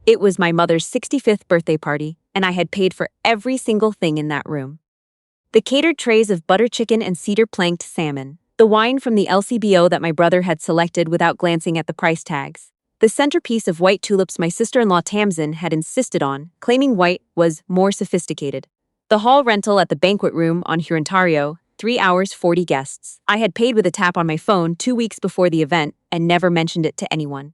It was my mother's 65th birthday party, and I had paid for every single thing in that room. The catered trays of butter chicken and cedar planked salmon, the wine from the LCBO that my brother had selected without glancing at the price tags, the centerpiece of white tulips my sister-in-law Tamsin had insisted on, claiming white was more sophisticated. The hall rental at the banquet room on Hurontario, 3 hours 40 guests. I had paid with a tap on my phone 2 weeks before the event and never mentioned it to anyone.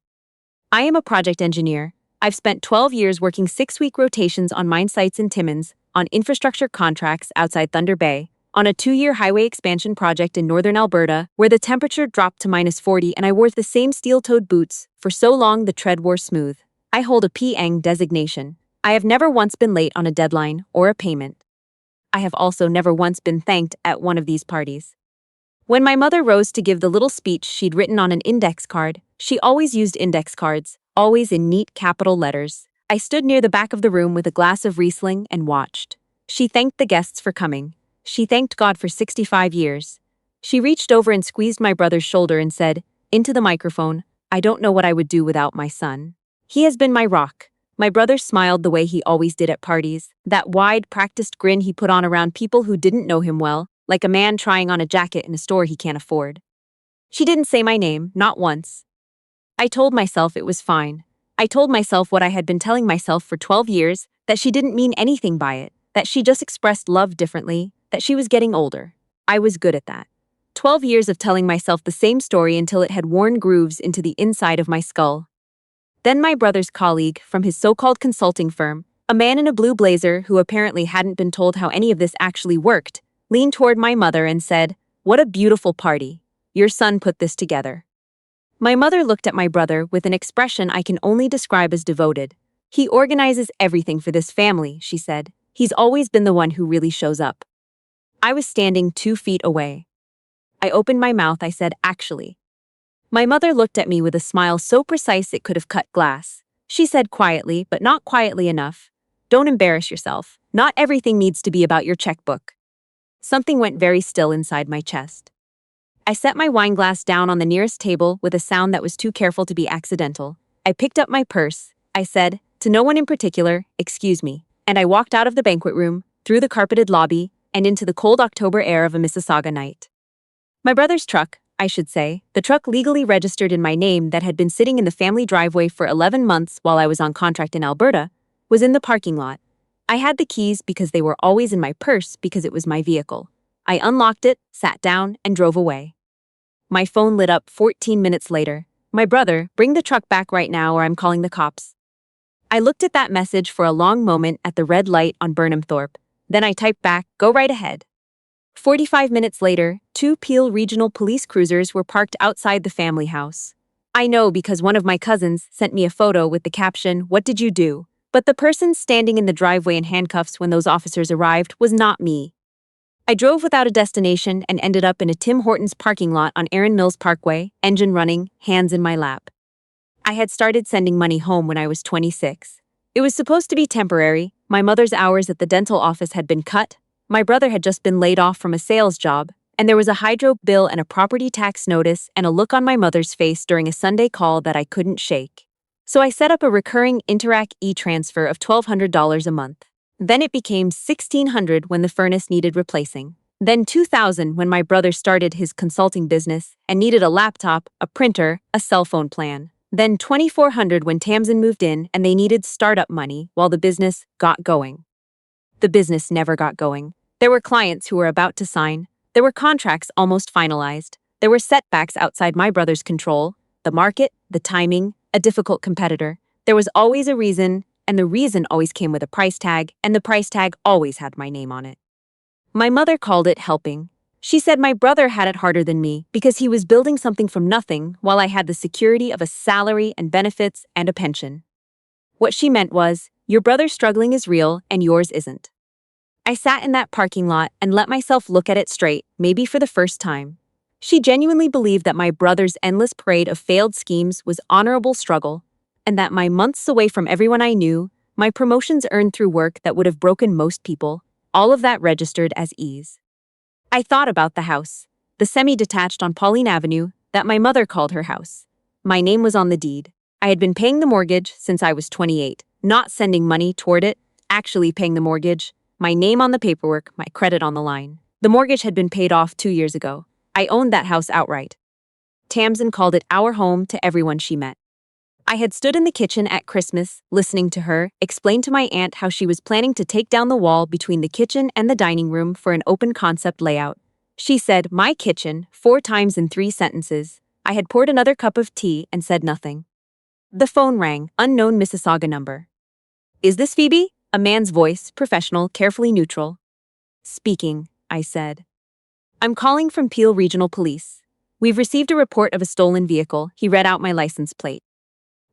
I am a project engineer. I've spent 12 years working 6-week rotations on mine sites in Timmins, on infrastructure contracts outside Thunder Bay, on a 2-year highway expansion project in northern Alberta where the temperature dropped to -40 and I wore the same steel-toed boots for so long the tread wore smooth. I hold a PEng designation. I have never once been late on a deadline or a payment. I have also never once been thanked at one of these parties. When my mother rose to give the little speech she'd written on an index card, she always used index cards, always in neat capital letters. I stood near the back of the room with a glass of Riesling and watched. She thanked the guests for coming. She thanked God for 65 years. She reached over and squeezed my brother's shoulder and said, into the microphone, "I don't know what I would do without my son. He has been my rock." My brother smiled the way he always did at parties, that wide, practiced grin he put on around people who didn't know him well, like a man trying on a jacket in a store he can't afford. She didn't say my name, not once. I told myself it was fine. I told myself what I had been telling myself for 12 years, that she didn't mean anything by it, that she just expressed love differently, that she was getting older. I was good at that. 12 years of telling myself the same story until it had worn grooves into the inside of my skull. Then my brother's colleague from his so-called consulting firm, a man in a blue blazer who apparently hadn't been told how any of this actually worked, leaned toward my mother and said, "What a beautiful party. Your son put this together." My mother looked at my brother with an expression I can only describe as devoted. "He organizes everything for this family," she said. "He's always been the one who really shows up." I was standing 2 feet away. I opened my mouth, I said, "Actually." My mother looked at me with a smile so precise it could have cut glass. She said quietly, but not quietly enough, "Don't embarrass yourself. Not everything needs to be about your checkbook." Something went very still inside my chest. I set my wine glass down on the nearest table with a sound that was too careful to be accidental. I picked up my purse. I said, to no one in particular, "Excuse me," and I walked out of the banquet room, through the carpeted lobby, and into the cold October air of a Mississauga night. My brother's truck, I should say, the truck legally registered in my name that had been sitting in the family driveway for 11 months while I was on contract in Alberta, was in the parking lot. I had the keys because they were always in my purse because it was my vehicle. I unlocked it, sat down, and drove away. My phone lit up 14 minutes later. "My brother, bring the truck back right now or I'm calling the cops." I looked at that message for a long moment at the red light on Burnham Thorpe. Then I typed back, "Go right ahead." 45 minutes later, 2 Peel Regional Police cruisers were parked outside the family house. I know because one of my cousins sent me a photo with the caption, "What did you do?" But the person standing in the driveway in handcuffs when those officers arrived was not me. I drove without a destination and ended up in a Tim Hortons parking lot on Erin Mills Parkway, engine running, hands in my lap. I had started sending money home when I was 26. It was supposed to be temporary. My mother's hours at the dental office had been cut. My brother had just been laid off from a sales job, and there was a hydro bill and a property tax notice and a look on my mother's face during a Sunday call that I couldn't shake. So I set up a recurring Interac e-transfer of $1,200 a month. Then it became $1,600 when the furnace needed replacing. Then $2,000 when my brother started his consulting business and needed a laptop, a printer, a cell phone plan. Then $2,400 when Tamsin moved in and they needed startup money while the business got going. The business never got going. There were clients who were about to sign. There were contracts almost finalized. There were setbacks outside my brother's control. The market, the timing, a difficult competitor. There was always a reason, and the reason always came with a price tag, and the price tag always had my name on it. My mother called it helping. She said my brother had it harder than me because he was building something from nothing while I had the security of a salary and benefits and a pension. What she meant was, your brother's struggling is real and yours isn't. I sat in that parking lot and let myself look at it straight, maybe for the first time. She genuinely believed that my brother's endless parade of failed schemes was honorable struggle, and that my months away from everyone I knew, my promotions earned through work that would have broken most people, all of that registered as ease. I thought about the house, the semi-detached on Pauline Avenue, that my mother called her house. My name was on the deed. I had been paying the mortgage since I was 28, not sending money toward it, actually paying the mortgage, my name on the paperwork, my credit on the line. The mortgage had been paid off 2 years ago. I owned that house outright. Tamsin called it our home to everyone she met. I had stood in the kitchen at Christmas, listening to her, explain to my aunt how she was planning to take down the wall between the kitchen and the dining room for an open concept layout. She said, "My kitchen," 4 times in 3 sentences. I had poured another cup of tea and said nothing. The phone rang, unknown Mississauga number. "Is this Phoebe?" A man's voice, professional, carefully neutral. "Speaking," I said. "I'm calling from Peel Regional Police. We've received a report of a stolen vehicle." He read out my license plate.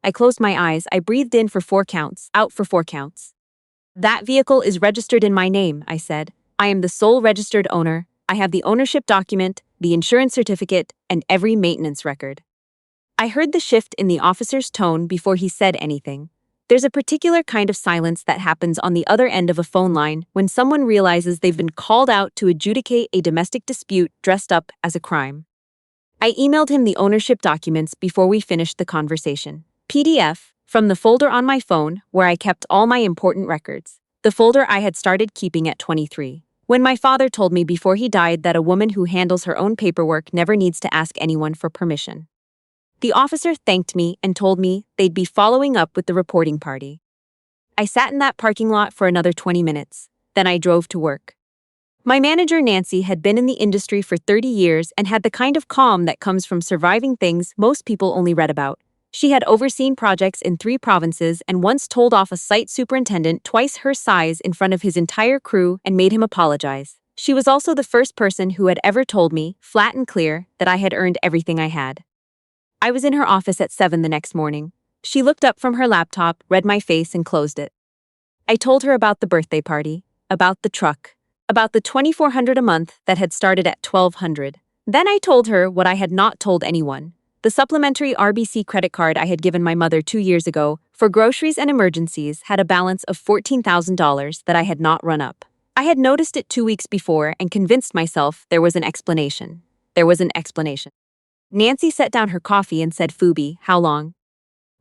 I closed my eyes. I breathed in for 4 counts, out for 4 counts. "That vehicle is registered in my name," I said. "I am the sole registered owner. I have the ownership document, the insurance certificate, and every maintenance record." I heard the shift in the officer's tone before he said anything. There's a particular kind of silence that happens on the other end of a phone line when someone realizes they've been called out to adjudicate a domestic dispute dressed up as a crime. I emailed him the ownership documents before we finished the conversation. PDF, from the folder on my phone where I kept all my important records. The folder I had started keeping at 23. When my father told me before he died that a woman who handles her own paperwork never needs to ask anyone for permission. The officer thanked me and told me they'd be following up with the reporting party. I sat in that parking lot for another 20 minutes. Then I drove to work. My manager, Nancy, had been in the industry for 30 years and had the kind of calm that comes from surviving things most people only read about. She had overseen projects in 3 provinces and once told off a site superintendent twice her size in front of his entire crew and made him apologize. She was also the first person who had ever told me, flat and clear, that I had earned everything I had. I was in her office at 7 the next morning. She looked up from her laptop, read my face, and closed it. I told her about the birthday party, about the truck, about the $2,400 a month that had started at $1,200. Then I told her what I had not told anyone. The supplementary RBC credit card I had given my mother 2 years ago for groceries and emergencies had a balance of $14,000 that I had not run up. I had noticed it 2 weeks before and convinced myself there was an explanation. There was an explanation. Nancy set down her coffee and said, "Phoebe, how long?"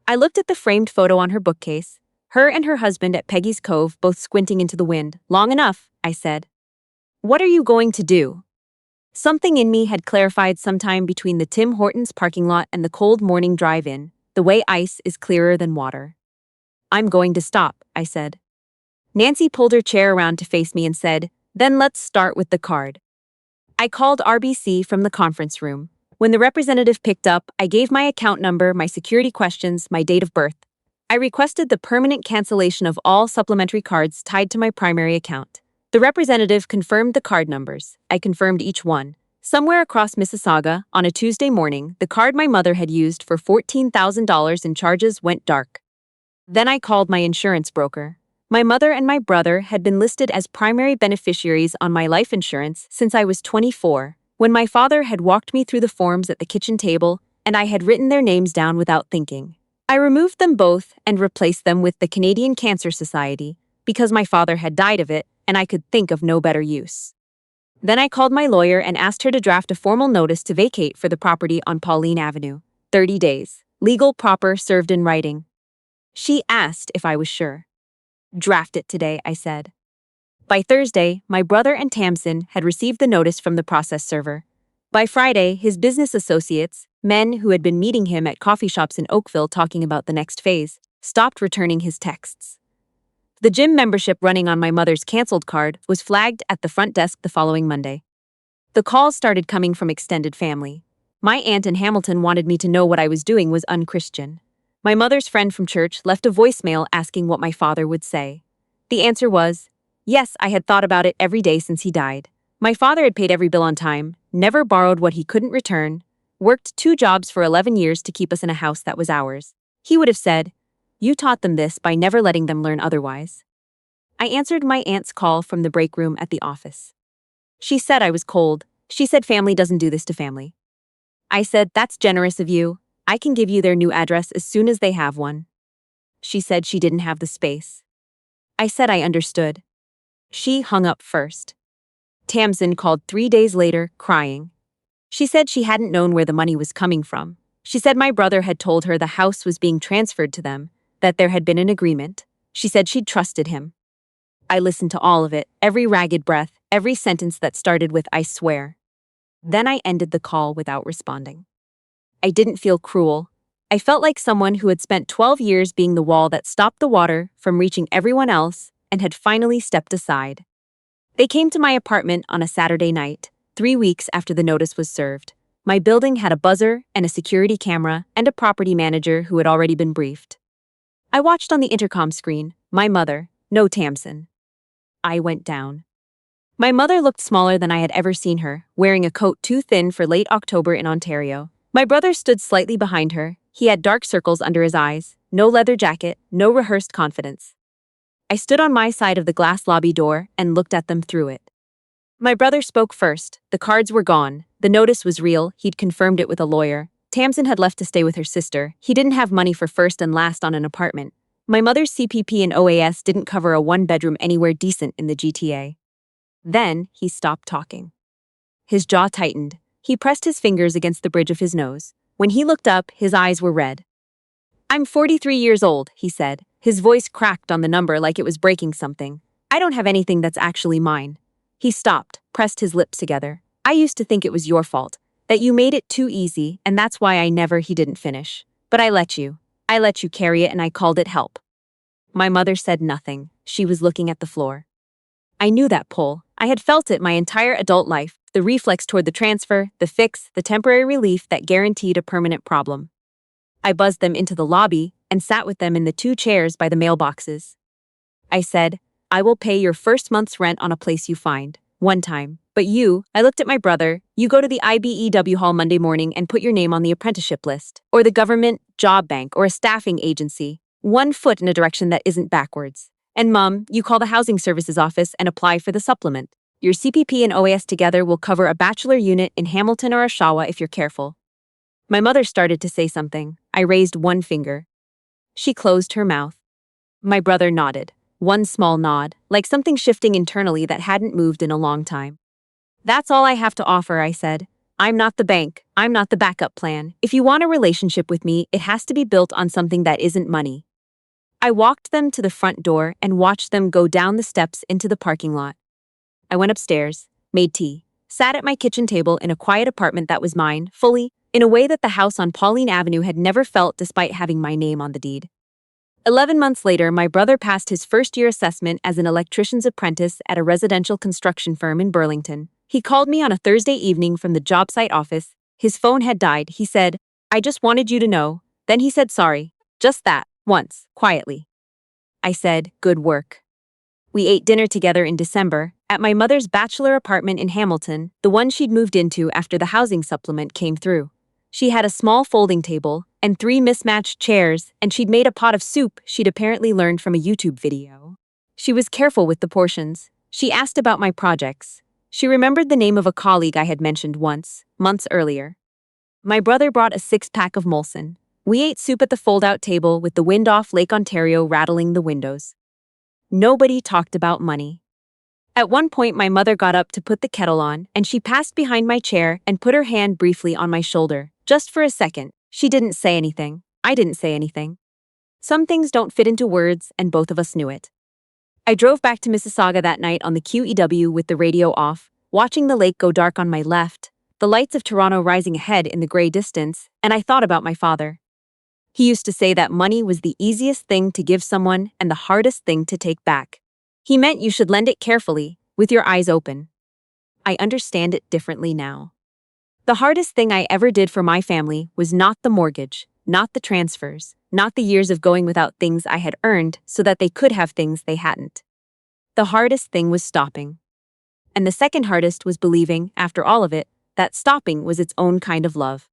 I looked at the framed photo on her bookcase, her and her husband at Peggy's Cove both squinting into the wind. "Long enough," I said. "What are you going to do?" Something in me had clarified sometime between the Tim Hortons parking lot and the cold morning drive-in, the way ice is clearer than water. "I'm going to stop," I said. Nancy pulled her chair around to face me and said, "Then let's start with the card." I called RBC from the conference room. When the representative picked up, I gave my account number, my security questions, my date of birth. I requested the permanent cancellation of all supplementary cards tied to my primary account. The representative confirmed the card numbers. I confirmed each one. Somewhere across Mississauga, on a Tuesday morning, the card my mother had used for $14,000 in charges went dark. Then I called my insurance broker. My mother and my brother had been listed as primary beneficiaries on my life insurance since I was 24, when my father had walked me through the forms at the kitchen table and I had written their names down without thinking. I removed them both and replaced them with the Canadian Cancer Society because my father had died of it and I could think of no better use. Then I called my lawyer and asked her to draft a formal notice to vacate for the property on Pauline Avenue. 30 days. Legal, proper, served in writing. She asked if I was sure. "Draft it today," I said. By Thursday, my brother and Tamsin had received the notice from the process server. By Friday, his business associates, men who had been meeting him at coffee shops in Oakville talking about the next phase, stopped returning his texts. The gym membership running on my mother's canceled card was flagged at the front desk the following Monday. The calls started coming from extended family. My aunt in Hamilton wanted me to know what I was doing was unchristian. My mother's friend from church left a voicemail asking what my father would say. The answer was, yes, I had thought about it every day since he died. My father had paid every bill on time, never borrowed what he couldn't return, worked 2 jobs for 11 years to keep us in a house that was ours. He would have said, "You taught them this by never letting them learn otherwise." I answered my aunt's call from the break room at the office. She said I was cold. She said family doesn't do this to family. I said, "That's generous of you. I can give you their new address as soon as they have one." She said she didn't have the space. I said I understood. She hung up first. Tamsin called 3 days later, crying. She said she hadn't known where the money was coming from. She said my brother had told her the house was being transferred to them, that there had been an agreement. She said she'd trusted him. I listened to all of it, every ragged breath, every sentence that started with "I swear." Then I ended the call without responding. I didn't feel cruel. I felt like someone who had spent 12 years being the wall that stopped the water from reaching everyone else and had finally stepped aside. They came to my apartment on a Saturday night, 3 weeks after the notice was served. My building had a buzzer and a security camera and a property manager who had already been briefed. I watched on the intercom screen, my mother, no Tamsin. I went down. My mother looked smaller than I had ever seen her, wearing a coat too thin for late October in Ontario. My brother stood slightly behind her. He had dark circles under his eyes, no leather jacket, no rehearsed confidence. I stood on my side of the glass lobby door and looked at them through it. My brother spoke first. The cards were gone. The notice was real. He'd confirmed it with a lawyer. Tamsin had left to stay with her sister. He didn't have money for first and last on an apartment. My mother's CPP and OAS didn't cover a one-bedroom anywhere decent in the GTA. Then he stopped talking. His jaw tightened. He pressed his fingers against the bridge of his nose. When he looked up, his eyes were red. "I'm 43 years old," he said. His voice cracked on the number like it was breaking something. "I don't have anything that's actually mine." He stopped, pressed his lips together. "I used to think it was your fault, that you made it too easy, and that's why he didn't finish. But I let you. I let you carry it and I called it help." My mother said nothing. She was looking at the floor. I knew that pull. I had felt it my entire adult life, the reflex toward the transfer, the fix, the temporary relief that guaranteed a permanent problem. I buzzed them into the lobby and sat with them in the 2 chairs by the mailboxes. I said, "I will pay your first month's rent on a place you find, one time. But you," I looked at my brother, "you go to the IBEW hall Monday morning and put your name on the apprenticeship list, or the government, job bank, or a staffing agency, 1 foot in a direction that isn't backwards. And Mom, you call the housing services office and apply for the supplement. Your CPP and OAS together will cover a bachelor unit in Hamilton or Oshawa if you're careful." My mother started to say something. I raised 1 finger. She closed her mouth. My brother nodded. 1 small nod, like something shifting internally that hadn't moved in a long time. "That's all I have to offer," I said. "I'm not the bank. I'm not the backup plan. If you want a relationship with me, it has to be built on something that isn't money." I walked them to the front door and watched them go down the steps into the parking lot. I went upstairs, made tea, sat at my kitchen table in a quiet apartment that was mine, fully, in a way that the house on Pauline Avenue had never felt despite having my name on the deed. 11 months later, my brother passed his first-year assessment as an electrician's apprentice at a residential construction firm in Burlington. He called me on a Thursday evening from the job site office. His phone had died. He said, "I just wanted you to know." Then he said sorry. Just that, once, quietly. I said, "Good work." We ate dinner together in December, at my mother's bachelor apartment in Hamilton, the one she'd moved into after the housing supplement came through. She had a small folding table and 3 mismatched chairs, and she'd made a pot of soup she'd apparently learned from a YouTube video. She was careful with the portions. She asked about my projects. She remembered the name of a colleague I had mentioned once, months earlier. My brother brought a 6-pack of Molson. We ate soup at the fold-out table with the wind off Lake Ontario rattling the windows. Nobody talked about money. At one point, my mother got up to put the kettle on, and she passed behind my chair and put her hand briefly on my shoulder. Just for a second. She didn't say anything. I didn't say anything. Some things don't fit into words, and both of us knew it. I drove back to Mississauga that night on the QEW with the radio off, watching the lake go dark on my left, the lights of Toronto rising ahead in the gray distance, and I thought about my father. He used to say that money was the easiest thing to give someone and the hardest thing to take back. He meant you should lend it carefully, with your eyes open. I understand it differently now. The hardest thing I ever did for my family was not the mortgage, not the transfers, not the years of going without things I had earned so that they could have things they hadn't. The hardest thing was stopping. And the second hardest was believing, after all of it, that stopping was its own kind of love.